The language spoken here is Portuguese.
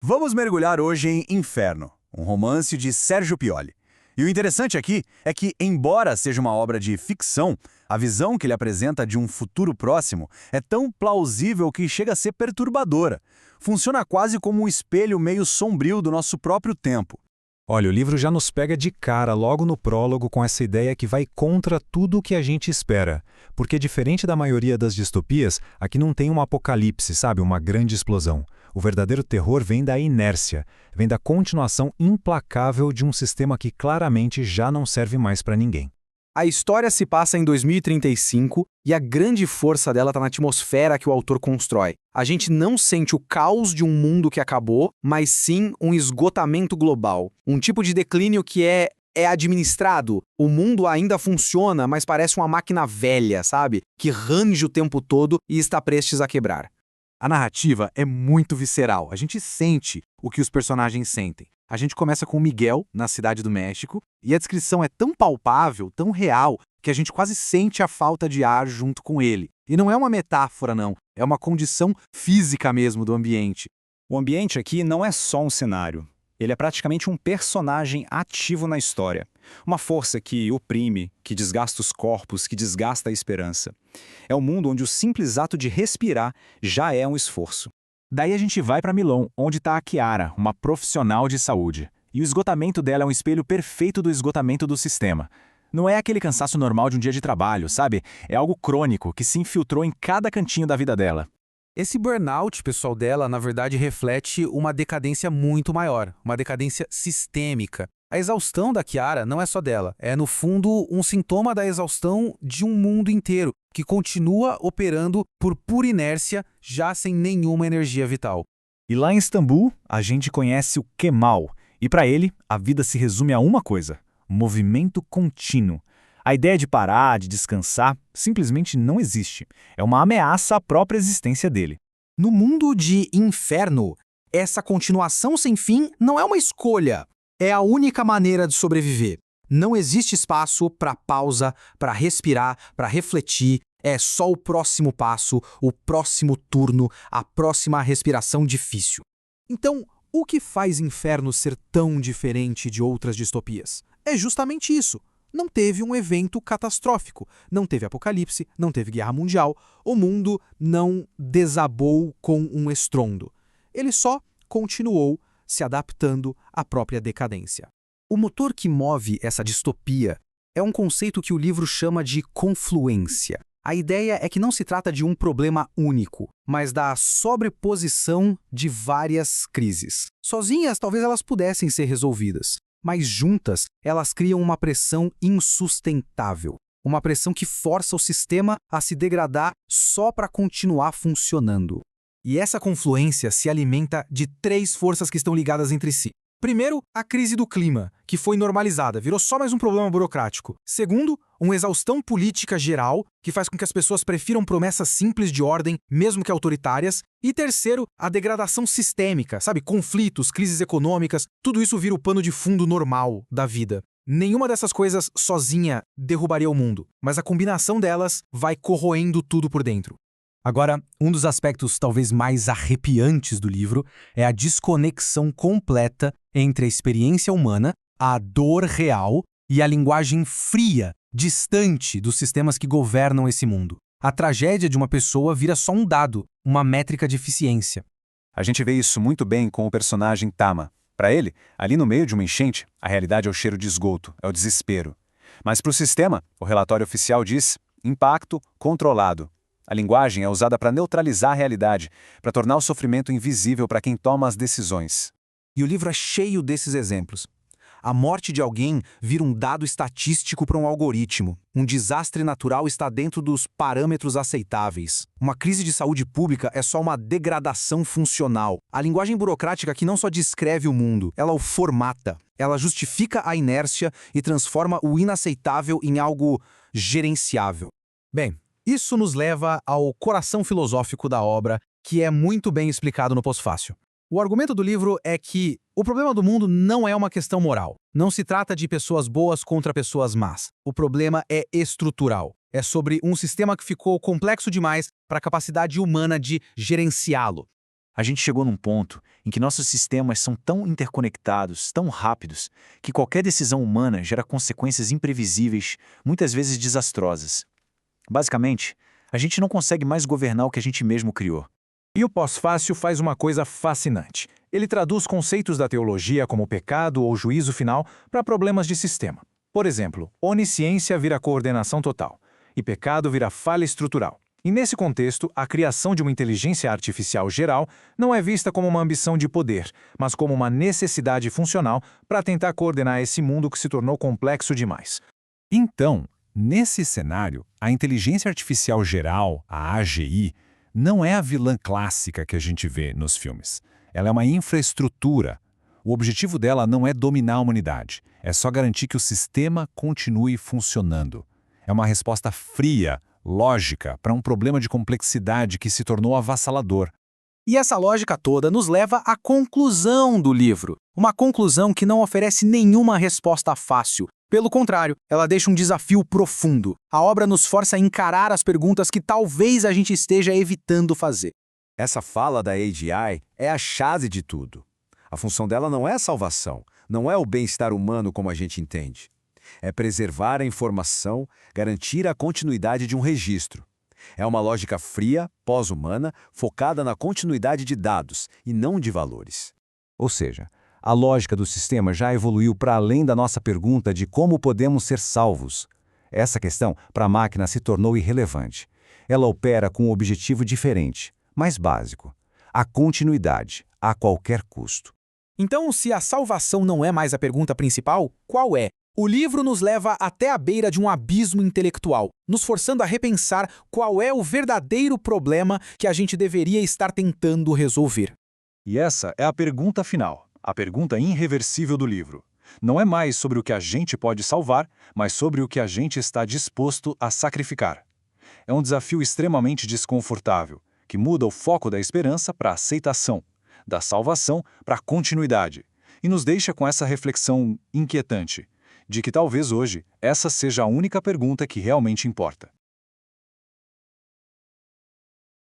Vamos mergulhar hoje em Inferno, um romance de Sérgio Pioli. E o interessante aqui é que, embora seja uma obra de ficção, a visão que ele apresenta de um futuro próximo é tão plausível que chega a ser perturbadora. Funciona quase como um espelho meio sombrio do nosso próprio tempo. Olha, o livro já nos pega de cara logo no prólogo com essa ideia que vai contra tudo o que a gente espera. Porque diferente da maioria das distopias, aqui não tem um apocalipse, sabe? Uma grande explosão. O verdadeiro terror vem da inércia, vem da continuação implacável de um sistema que claramente já não serve mais para ninguém. A história se passa em 2035 e a grande força dela está na atmosfera que o autor constrói. A gente não sente o caos de um mundo que acabou, mas sim um esgotamento global. Um tipo de declínio que é administrado. O mundo ainda funciona, mas parece uma máquina velha, sabe? Que range o tempo todo e está prestes a quebrar. A narrativa é muito visceral, a gente sente o que os personagens sentem. A gente começa com o Miguel, na Cidade do México, e a descrição é tão palpável, tão real, que a gente quase sente a falta de ar junto com ele. E não é uma metáfora, não, é uma condição física mesmo do ambiente. O ambiente aqui não é só um cenário. Ele é praticamente um personagem ativo na história. Uma força que oprime, que desgasta os corpos, que desgasta a esperança. É um mundo onde o simples ato de respirar já é um esforço. Daí a gente vai para Milão, onde está a Chiara, uma profissional de saúde. E o esgotamento dela é um espelho perfeito do esgotamento do sistema. Não é aquele cansaço normal de um dia de trabalho, sabe? É algo crônico que se infiltrou em cada cantinho da vida dela. Esse burnout, pessoal, dela, na verdade, reflete uma decadência muito maior, uma decadência sistêmica. A exaustão da Chiara não é só dela, é, no fundo, um sintoma da exaustão de um mundo inteiro, que continua operando por pura inércia, já sem nenhuma energia vital. E lá em Istambul, a gente conhece o Kemal. E para ele, a vida se resume a uma coisa: movimento contínuo. A ideia de parar, de descansar, simplesmente não existe. É uma ameaça à própria existência dele. No mundo de Inferno, essa continuação sem fim não é uma escolha. É a única maneira de sobreviver. Não existe espaço para pausa, para respirar, para refletir. É só o próximo passo, o próximo turno, a próxima respiração difícil. Então, o que faz Inferno ser tão diferente de outras distopias? É justamente isso. Não teve um evento catastrófico, não teve apocalipse, não teve guerra mundial, o mundo não desabou com um estrondo. Ele só continuou se adaptando à própria decadência. O motor que move essa distopia é um conceito que o livro chama de confluência. A ideia é que não se trata de um problema único, mas da sobreposição de várias crises. Sozinhas, talvez elas pudessem ser resolvidas, mas juntas, elas criam uma pressão insustentável. Uma pressão que força o sistema a se degradar só para continuar funcionando. E essa confluência se alimenta de três forças que estão ligadas entre si. Primeiro, a crise do clima, que foi normalizada, virou só mais um problema burocrático. Segundo, uma exaustão política geral, que faz com que as pessoas prefiram promessas simples de ordem, mesmo que autoritárias. E terceiro, a degradação sistêmica, sabe? Conflitos, crises econômicas, tudo isso vira o pano de fundo normal da vida. Nenhuma dessas coisas sozinha derrubaria o mundo, mas a combinação delas vai corroendo tudo por dentro. Agora, um dos aspectos talvez mais arrepiantes do livro é a desconexão completa entre a experiência humana, a dor real e a linguagem fria, distante dos sistemas que governam esse mundo. A tragédia de uma pessoa vira só um dado, uma métrica de eficiência. A gente vê isso muito bem com o personagem Tama. Para ele, ali no meio de uma enchente, a realidade é o cheiro de esgoto, é o desespero. Mas para o sistema, o relatório oficial diz impacto controlado. A linguagem é usada para neutralizar a realidade, para tornar o sofrimento invisível para quem toma as decisões. E o livro é cheio desses exemplos. A morte de alguém vira um dado estatístico para um algoritmo. Um desastre natural está dentro dos parâmetros aceitáveis. Uma crise de saúde pública é só uma degradação funcional. A linguagem burocrática aqui não só descreve o mundo, ela o formata. Ela justifica a inércia e transforma o inaceitável em algo gerenciável. Bem, isso nos leva ao coração filosófico da obra, que é muito bem explicado no pós-fácil. O argumento do livro é que o problema do mundo não é uma questão moral. Não se trata de pessoas boas contra pessoas más. O problema é estrutural. É sobre um sistema que ficou complexo demais para a capacidade humana de gerenciá-lo. A gente chegou num ponto em que nossos sistemas são tão interconectados, tão rápidos, que qualquer decisão humana gera consequências imprevisíveis, muitas vezes desastrosas. Basicamente, a gente não consegue mais governar o que a gente mesmo criou. E o pós-fácil faz uma coisa fascinante. Ele traduz conceitos da teologia como pecado ou juízo final para problemas de sistema. Por exemplo, onisciência vira coordenação total, e pecado vira falha estrutural. E nesse contexto, a criação de uma inteligência artificial geral não é vista como uma ambição de poder, mas como uma necessidade funcional para tentar coordenar esse mundo que se tornou complexo demais. Então, nesse cenário, a inteligência artificial geral, a AGI, não é a vilã clássica que a gente vê nos filmes. Ela é uma infraestrutura. O objetivo dela não é dominar a humanidade, é só garantir que o sistema continue funcionando. É uma resposta fria, lógica, para um problema de complexidade que se tornou avassalador. E essa lógica toda nos leva à conclusão do livro. Uma conclusão que não oferece nenhuma resposta fácil. Pelo contrário, ela deixa um desafio profundo. A obra nos força a encarar as perguntas que talvez a gente esteja evitando fazer. Essa fala da AGI é a chave de tudo. A função dela não é a salvação, não é o bem-estar humano como a gente entende. É preservar a informação, garantir a continuidade de um registro. É uma lógica fria, pós-humana, focada na continuidade de dados e não de valores. Ou seja, a lógica do sistema já evoluiu para além da nossa pergunta de como podemos ser salvos. Essa questão, para a máquina, se tornou irrelevante. Ela opera com um objetivo diferente, mais básico: a continuidade, a qualquer custo. Então, se a salvação não é mais a pergunta principal, qual é? O livro nos leva até a beira de um abismo intelectual, nos forçando a repensar qual é o verdadeiro problema que a gente deveria estar tentando resolver. E essa é a pergunta final, a pergunta irreversível do livro. Não é mais sobre o que a gente pode salvar, mas sobre o que a gente está disposto a sacrificar. É um desafio extremamente desconfortável, que muda o foco da esperança para a aceitação, da salvação para a continuidade, e nos deixa com essa reflexão inquietante, de que talvez hoje essa seja a única pergunta que realmente importa.